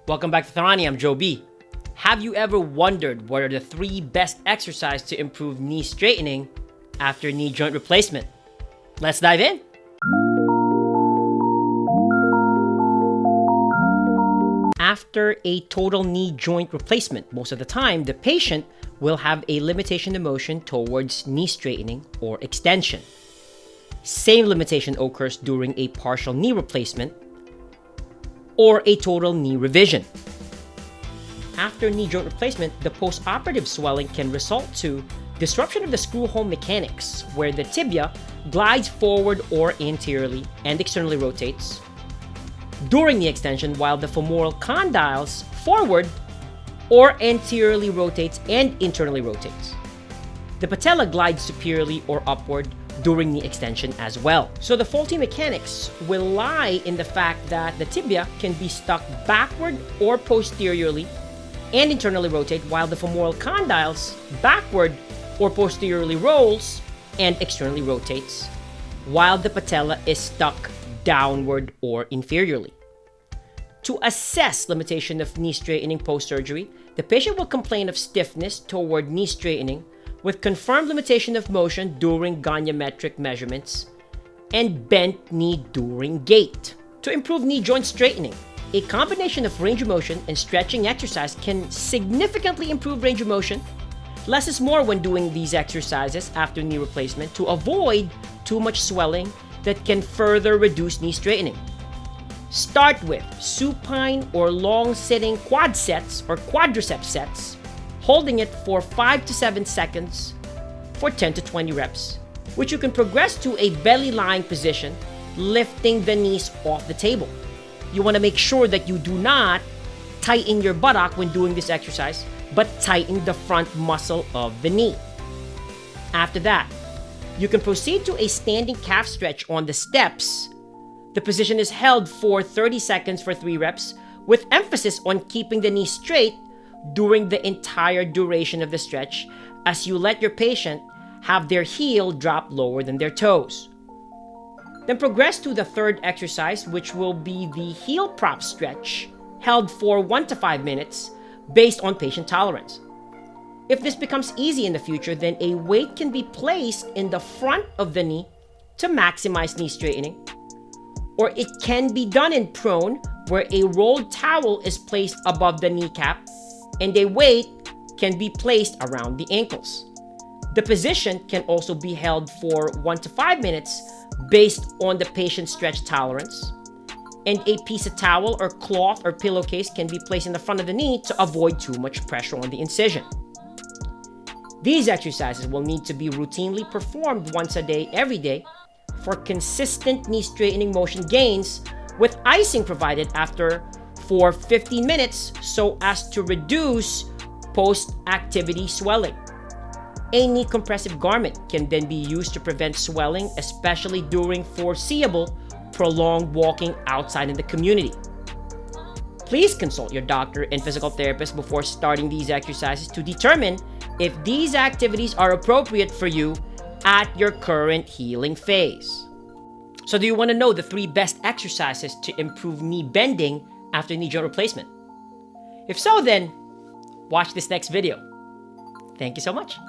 Welcome back to Tharani, I'm Joe B. Have you ever wondered what are the 3 best exercises to improve knee straightening after knee joint replacement? Let's dive in. After a total knee joint replacement, most of the time, the patient will have a limitation of motion towards knee straightening or extension. Same limitation occurs during a partial knee replacement or a total knee revision. After knee joint replacement, the post-operative swelling can result to disruption of the screw home mechanics, where the tibia glides forward or anteriorly and externally rotates during the extension, while the femoral condyles forward or anteriorly rotates and internally rotates. The patella glides superiorly or upward during the extension as well. So the faulty mechanics will lie in the fact that the tibia can be stuck backward or posteriorly and internally rotate, while the femoral condyles backward or posteriorly rolls and externally rotates, while the patella is stuck downward or inferiorly. To assess limitation of knee straightening post-surgery, the patient will complain of stiffness toward knee straightening with confirmed limitation of motion during goniometric measurements and bent knee during gait. To improve knee joint straightening, a combination of range of motion and stretching exercise can significantly improve range of motion. Less is more when doing these exercises after knee replacement to avoid too much swelling that can further reduce knee straightening. Start with supine or long-sitting quad sets or quadricep sets, holding it for 5 to 7 seconds for 10 to 20 reps, which you can progress to a belly-lying position, lifting the knees off the table. You want to make sure that you do not tighten your buttock when doing this exercise, but tighten the front muscle of the knee. After that, you can proceed to a standing calf stretch on the steps. The position is held for 30 seconds for 3 reps, with emphasis on keeping the knee straight during the entire duration of the stretch, as you let your patient have their heel drop lower than their toes. Then progress to the third exercise, which will be the heel prop stretch, held for 1 to 5 minutes based on patient tolerance. If this becomes easy in the future, then a weight can be placed in the front of the knee to maximize knee straightening, or it can be done in prone, where a rolled towel is placed above the kneecap and a weight can be placed around the ankles. The position can also be held for 1 to 5 minutes based on the patient's stretch tolerance, and a piece of towel or cloth or pillowcase can be placed in the front of the knee to avoid too much pressure on the incision. These exercises will need to be routinely performed once a day, every day, for consistent knee straightening motion gains, with icing provided after for 15 minutes so as to reduce post-activity swelling. A knee compressive garment can then be used to prevent swelling, especially during foreseeable prolonged walking outside in the community. Please consult your doctor and physical therapist before starting these exercises to determine if these activities are appropriate for you at your current healing phase. So do you want to know the 3 best exercises to improve knee bending after knee joint replacement? If so, then watch this next video. Thank you so much.